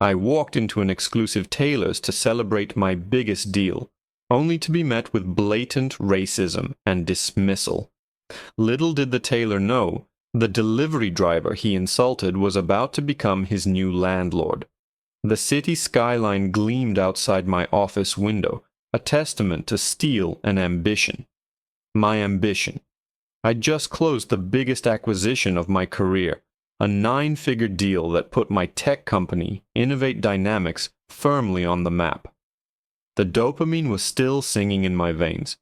I walked into an exclusive tailor's to celebrate my biggest deal, only to be met with blatant racism and dismissal. Little did the tailor know, the delivery driver he insulted was about to become his new landlord. The city skyline gleamed outside my office window, a testament to steel and ambition. My ambition. I'd just closed the biggest acquisition of my career, a 9-figure deal that put my tech company, Innovate Dynamics, firmly on the map. The dopamine was still singing in my veins.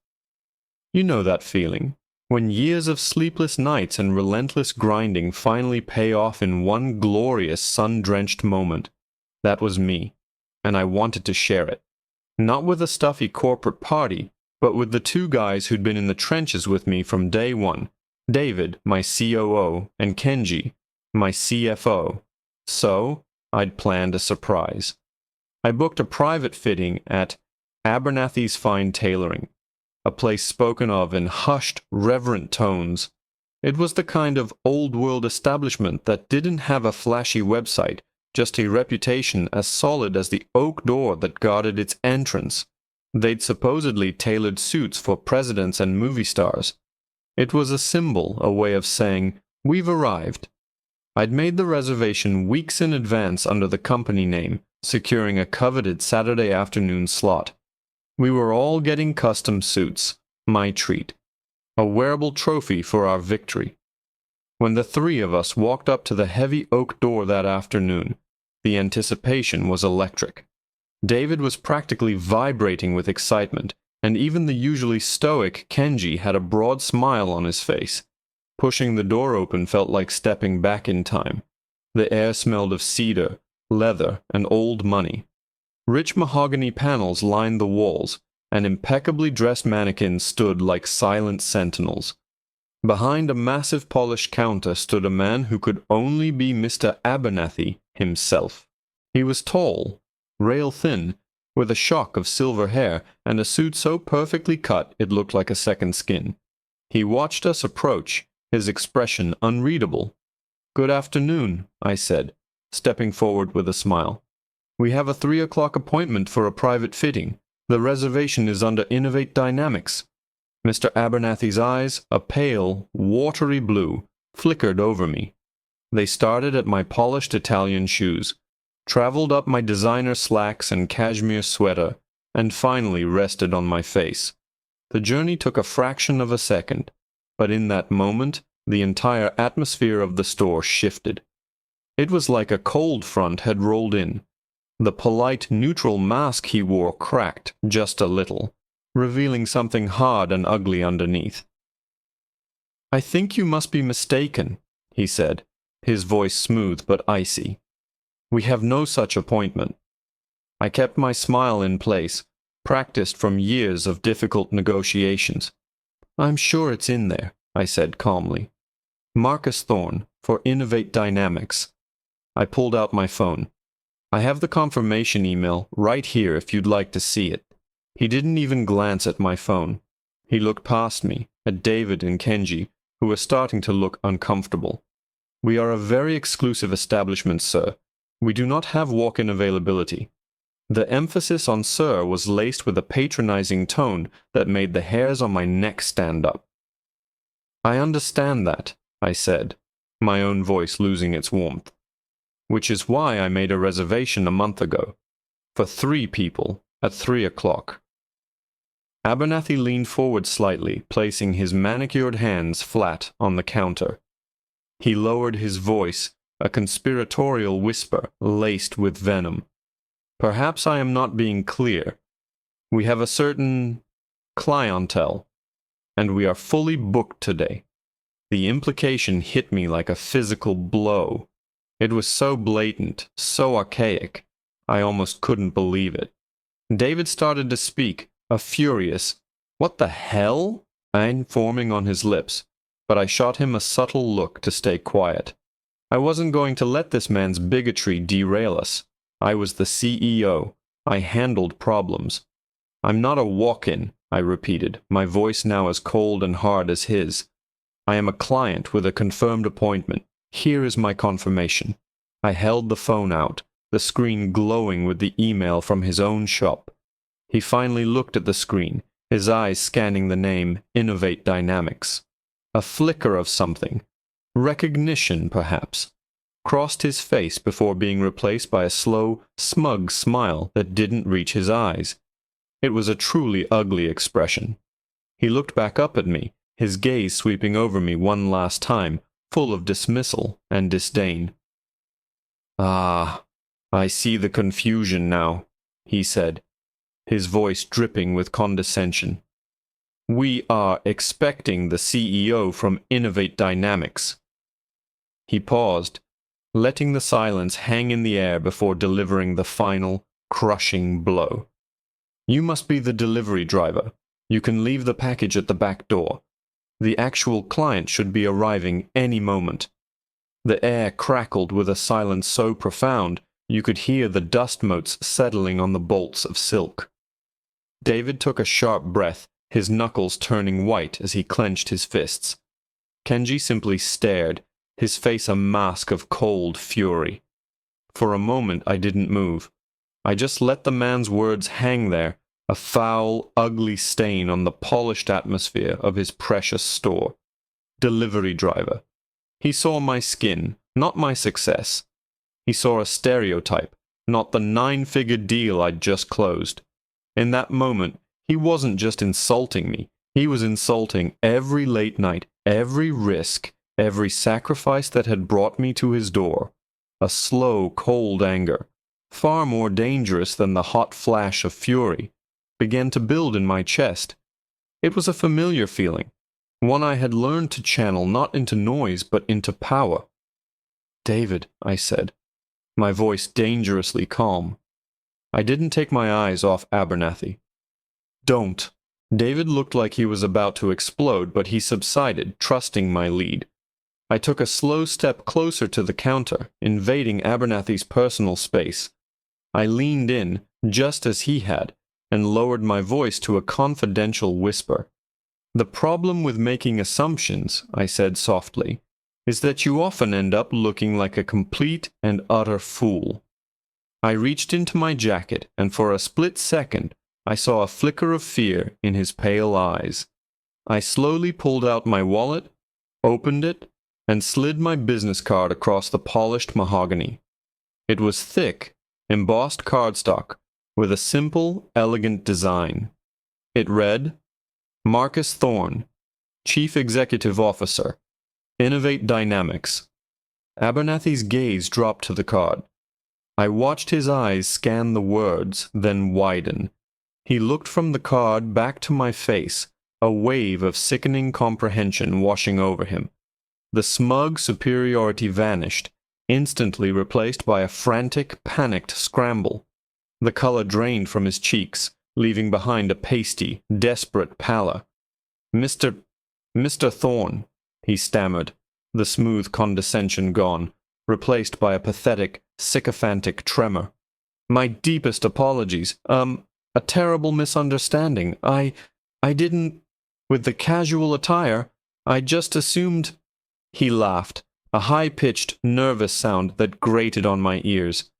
You know that feeling, when years of sleepless nights and relentless grinding finally pay off in one glorious sun-drenched moment. That was me, and I wanted to share it. Not with a stuffy corporate party, but with the 2 guys who'd been in the trenches with me from day one, David, my COO, and Kenji, my CFO. So, I'd planned a surprise. I booked a private fitting at Abernathy's Fine Tailoring, a place spoken of in hushed, reverent tones. It was the kind of old-world establishment that didn't have a flashy website, just a reputation as solid as the oak door that guarded its entrance. They'd supposedly tailored suits for presidents and movie stars. It was a symbol, a way of saying, "We've arrived." I'd made the reservation weeks in advance under the company name, securing a coveted Saturday afternoon slot. We were all getting custom suits, my treat, a wearable trophy for our victory. When the 3 of us walked up to the heavy oak door that afternoon, the anticipation was electric. David was practically vibrating with excitement, and even the usually stoic Kenji had a broad smile on his face. Pushing the door open felt like stepping back in time. The air smelled of cedar, leather, and old money. Rich mahogany panels lined the walls, and impeccably dressed mannequins stood like silent sentinels. Behind a massive polished counter stood a man who could only be Mr. Abernathy himself. He was tall, rail-thin, with a shock of silver hair and a suit so perfectly cut it looked like a second skin. He watched us approach, his expression unreadable. "Good afternoon," I said, stepping forward with a smile. "We have a 3 o'clock appointment for a private fitting. The reservation is under Innovate Dynamics." Mr. Abernathy's eyes, a pale, watery blue, flickered over me. They started at my polished Italian shoes, traveled up my designer slacks and cashmere sweater, and finally rested on my face. The journey took a fraction of a second, but in that moment, the entire atmosphere of the store shifted. It was like a cold front had rolled in. The polite, neutral mask he wore cracked just a little, revealing something hard and ugly underneath. "I think you must be mistaken," he said, his voice smooth but icy. "We have no such appointment." I kept my smile in place, practiced from years of difficult negotiations. "I'm sure it's in there," I said calmly. "Marcus Thorne, for Innovate Dynamics." I pulled out my phone. "I have the confirmation email right here if you'd like to see it." He didn't even glance at my phone. He looked past me, at David and Kenji, who were starting to look uncomfortable. "We are a very exclusive establishment, sir. We do not have walk-in availability." The emphasis on "sir" was laced with a patronizing tone that made the hairs on my neck stand up. "I understand that," I said, my own voice losing its warmth. "Which is why I made a reservation a month ago, for 3 people, at 3 o'clock. Abernathy leaned forward slightly, placing his manicured hands flat on the counter. He lowered his voice, a conspiratorial whisper laced with venom. "Perhaps I am not being clear. We have a certain clientele, and we are fully booked today." The implication hit me like a physical blow. It was so blatant, so archaic, I almost couldn't believe it. David started to speak, a furious, "What the hell?" forming on his lips, but I shot him a subtle look to stay quiet. I wasn't going to let this man's bigotry derail us. I was the CEO. I handled problems. "I'm not a walk-in," I repeated, my voice now as cold and hard as his. "I am a client with a confirmed appointment. Here is my confirmation." I held the phone out, the screen glowing with the email from his own shop. He finally looked at the screen, his eyes scanning the name Innovate Dynamics. A flicker of something, recognition perhaps, crossed his face before being replaced by a slow, smug smile that didn't reach his eyes. It was a truly ugly expression. He looked back up at me, his gaze sweeping over me one last time, full of dismissal and disdain. "Ah, I see the confusion now," he said, his voice dripping with condescension. "We are expecting the CEO from Innovate Dynamics." He paused, letting the silence hang in the air before delivering the final, crushing blow. "You must be the delivery driver. You can leave the package at the back door. The actual client should be arriving any moment." The air crackled with a silence so profound you could hear the dust motes settling on the bolts of silk. David took a sharp breath, his knuckles turning white as he clenched his fists. Kenji simply stared, his face a mask of cold fury. For a moment I didn't move. I just let the man's words hang there, a foul, ugly stain on the polished atmosphere of his precious store. Delivery driver. He saw my skin, not my success. He saw a stereotype, not the 9-figure deal I'd just closed. In that moment, he wasn't just insulting me. He was insulting every late night, every risk, every sacrifice that had brought me to his door. A slow, cold anger, far more dangerous than the hot flash of fury, began to build in my chest. It was a familiar feeling, one I had learned to channel not into noise but into power. "David," I said, my voice dangerously calm. I didn't take my eyes off Abernathy. "Don't." David looked like he was about to explode, but he subsided, trusting my lead. I took a slow step closer to the counter, invading Abernathy's personal space. I leaned in, just as he had, and lowered my voice to a confidential whisper. "The problem with making assumptions," I said softly, "is that you often end up looking like a complete and utter fool." I reached into my jacket, and for a split second, I saw a flicker of fear in his pale eyes. I slowly pulled out my wallet, opened it, and slid my business card across the polished mahogany. It was thick, embossed cardstock, with a simple, elegant design. It read, "Marcus Thorne, Chief Executive Officer, Innovate Dynamics." Abernathy's gaze dropped to the card. I watched his eyes scan the words, then widen. He looked from the card back to my face, a wave of sickening comprehension washing over him. The smug superiority vanished, instantly replaced by a frantic, panicked scramble. The color drained from his cheeks, leaving behind a pasty, desperate pallor. Mr. Thorne," he stammered, the smooth condescension gone, replaced by a pathetic, sycophantic tremor. "My deepest apologies. A terrible misunderstanding. I didn't... With the casual attire, I just assumed..." He laughed, a high-pitched, nervous sound that grated on my ears.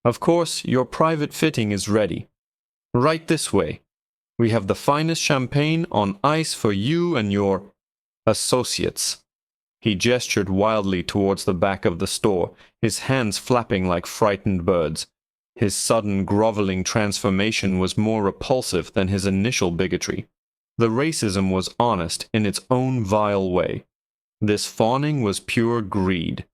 "Of course, your private fitting is ready. Right this way. We have the finest champagne on ice for you and your associates." He gestured wildly towards the back of the store, his hands flapping like frightened birds. His sudden groveling transformation was more repulsive than his initial bigotry. The racism was honest in its own vile way. This fawning was pure greed.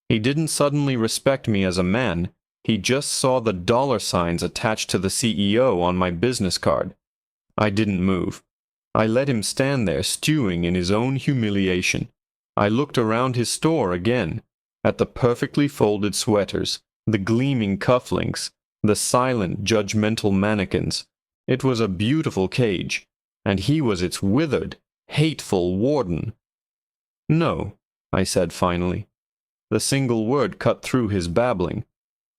He didn't suddenly respect me as a man. He just saw the dollar signs attached to the CEO on my business card. I didn't move. I let him stand there stewing in his own humiliation. I looked around his store again, at the perfectly folded sweaters, the gleaming cufflinks, the silent, judgmental mannequins. It was a beautiful cage, and he was its withered, hateful warden. "No," I said finally. The single word cut through his babbling.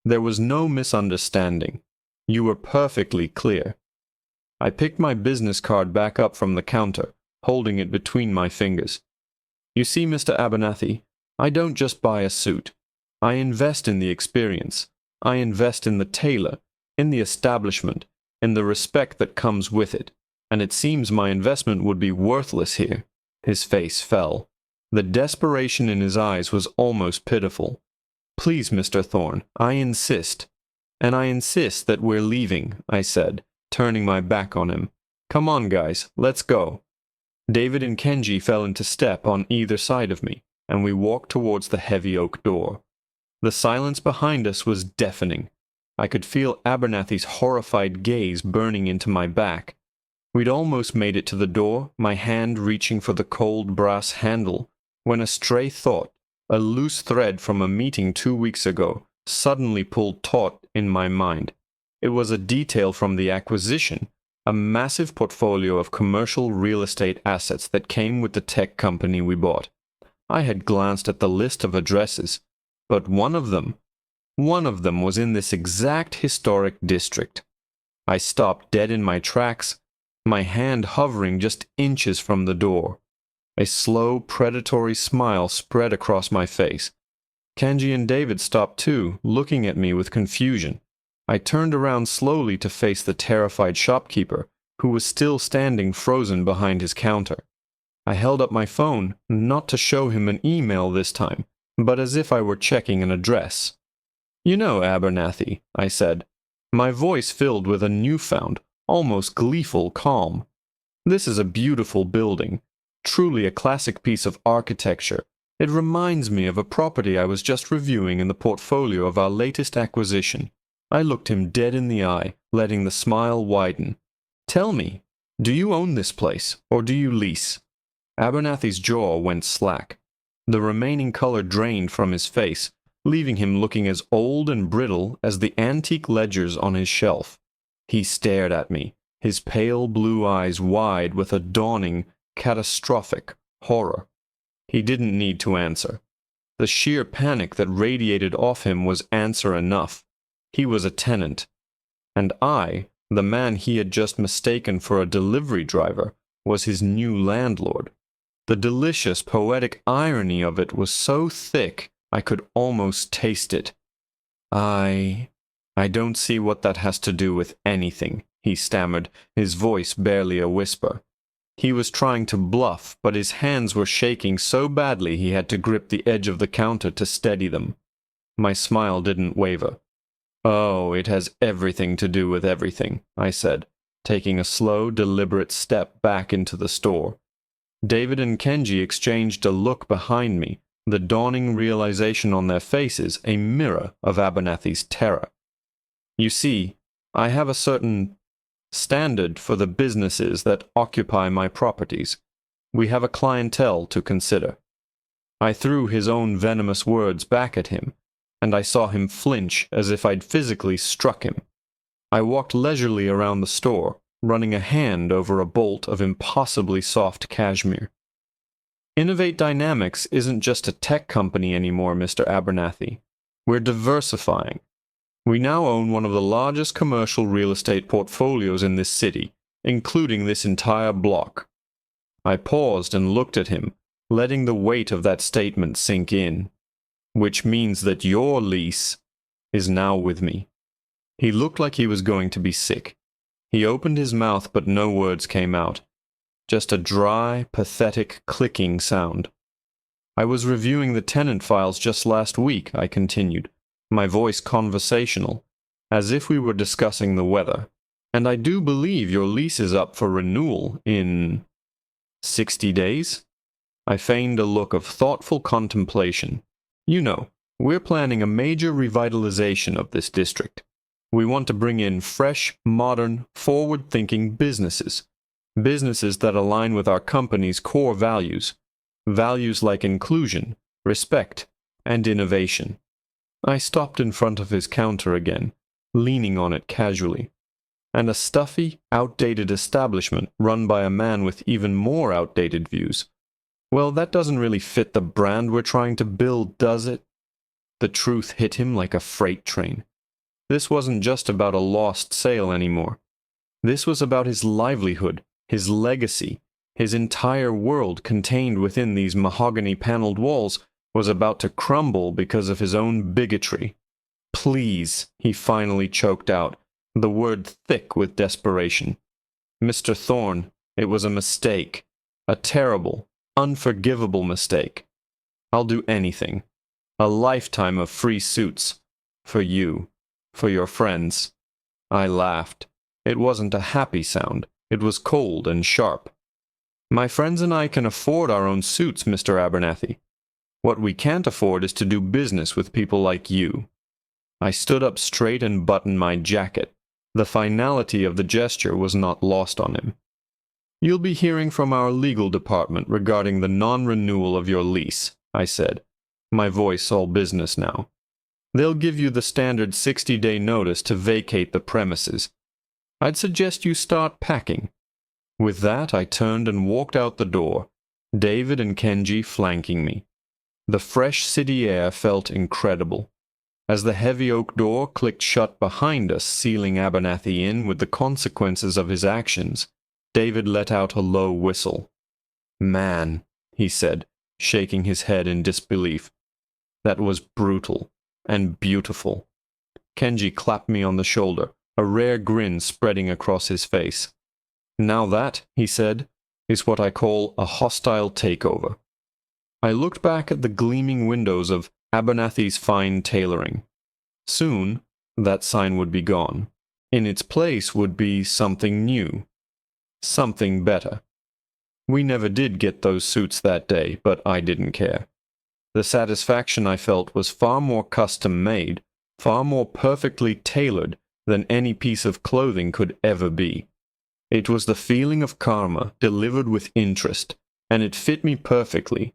"There was no misunderstanding. You were perfectly clear." I picked my business card back up from the counter, holding it between my fingers. "You see, Mr. Abernathy, I don't just buy a suit. I invest in the experience. I invest in the tailor, in the establishment, in the respect that comes with it, and it seems my investment would be worthless here." His face fell. The desperation in his eyes was almost pitiful. "Please, Mr. Thorne, I insist. And I insist that we're leaving," I said, turning my back on him. "Come on, guys, let's go." David and Kenji fell into step on either side of me, and we walked towards the heavy oak door. The silence behind us was deafening. I could feel Abernathy's horrified gaze burning into my back. We'd almost made it to the door, my hand reaching for the cold brass handle, when a stray thought, a loose thread from a meeting 2 weeks ago, suddenly pulled taut in my mind. It was a detail from the acquisition, a massive portfolio of commercial real estate assets that came with the tech company we bought. I had glanced at the list of addresses, but one of them was in this exact historic district. I stopped dead in my tracks, my hand hovering just inches from the door. A slow, predatory smile spread across my face. Kenji and David stopped too, looking at me with confusion. I turned around slowly to face the terrified shopkeeper, who was still standing frozen behind his counter. I held up my phone, not to show him an email this time, but as if I were checking an address. "You know, Abernathy," I said, my voice filled with a newfound, almost gleeful calm. "This is a beautiful building, truly a classic piece of architecture. It reminds me of a property I was just reviewing in the portfolio of our latest acquisition." I looked him dead in the eye, letting the smile widen. "Tell me, do you own this place, or do you lease?" Abernathy's jaw went slack. The remaining color drained from his face, leaving him looking as old and brittle as the antique ledgers on his shelf. He stared at me, his pale blue eyes wide with a dawning, catastrophic horror. He didn't need to answer. The sheer panic that radiated off him was answer enough. He was a tenant, and I, the man he had just mistaken for a delivery driver, was his new landlord. The delicious, poetic irony of it was so thick I could almost taste it. I don't see what that has to do with anything," he stammered, his voice barely a whisper. He was trying to bluff, but his hands were shaking so badly he had to grip the edge of the counter to steady them. My smile didn't waver. "Oh, it has everything to do with everything," I said, taking a slow, deliberate step back into the store. David and Kenji exchanged a look behind me, the dawning realization on their faces a mirror of Abernathy's terror. "You see, I have a certain standard for the businesses that occupy my properties. We have a clientele to consider." I threw his own venomous words back at him, and I saw him flinch as if I'd physically struck him. I walked leisurely around the store, running a hand over a bolt of impossibly soft cashmere. "Innovate Dynamics isn't just a tech company anymore, Mr. Abernathy. We're diversifying. We now own one of the largest commercial real estate portfolios in this city, including this entire block." I paused and looked at him, letting the weight of that statement sink in. "Which means that your lease is now with me." He looked like he was going to be sick. He opened his mouth, but no words came out. Just a dry, pathetic clicking sound. "I was reviewing the tenant files just last week," I continued, my voice conversational, as if we were discussing the weather. "And I do believe your lease is up for renewal in 60 days? I feigned a look of thoughtful contemplation. "You know, we're planning a major revitalization of this district. We want to bring in fresh, modern, forward-thinking businesses. Businesses that align with our company's core values. Values like inclusion, respect, and innovation." I stopped in front of his counter again, leaning on it casually. And a stuffy, outdated establishment run by a man with even more outdated views. Well, that doesn't really fit the brand we're trying to build, does it? The truth hit him like a freight train. This wasn't just about a lost sale anymore. This was about his livelihood, his legacy. His entire world contained within these mahogany-paneled walls was about to crumble because of his own bigotry. Please, he finally choked out, the word thick with desperation. Mr. Thorne, it was a mistake. A terrible, unforgivable mistake. I'll do anything. A lifetime of free suits. For you. For your friends. I laughed. It wasn't a happy sound. It was cold and sharp. My friends and I can afford our own suits, Mr. Abernathy. What we can't afford is to do business with people like you. I stood up straight and buttoned my jacket. The finality of the gesture was not lost on him. You'll be hearing from our legal department regarding the non-renewal of your lease, I said, my voice all business now. They'll give you the standard 60-day notice to vacate the premises. I'd suggest you start packing. With that, I turned and walked out the door, David and Kenji flanking me. The fresh city air felt incredible. As the heavy oak door clicked shut behind us, sealing Abernathy in with the consequences of his actions, David let out a low whistle. Man, he said, shaking his head in disbelief. That was brutal and beautiful. Kenji clapped me on the shoulder, a rare grin spreading across his face. Now that, he said, is what I call a hostile takeover. I looked back at the gleaming windows of Abernathy's fine tailoring. Soon, that sign would be gone. In its place would be something new. Something better. We never did get those suits that day, but I didn't care. The satisfaction I felt was far more custom-made, far more perfectly tailored than any piece of clothing could ever be. It was the feeling of karma delivered with interest, and it fit me perfectly,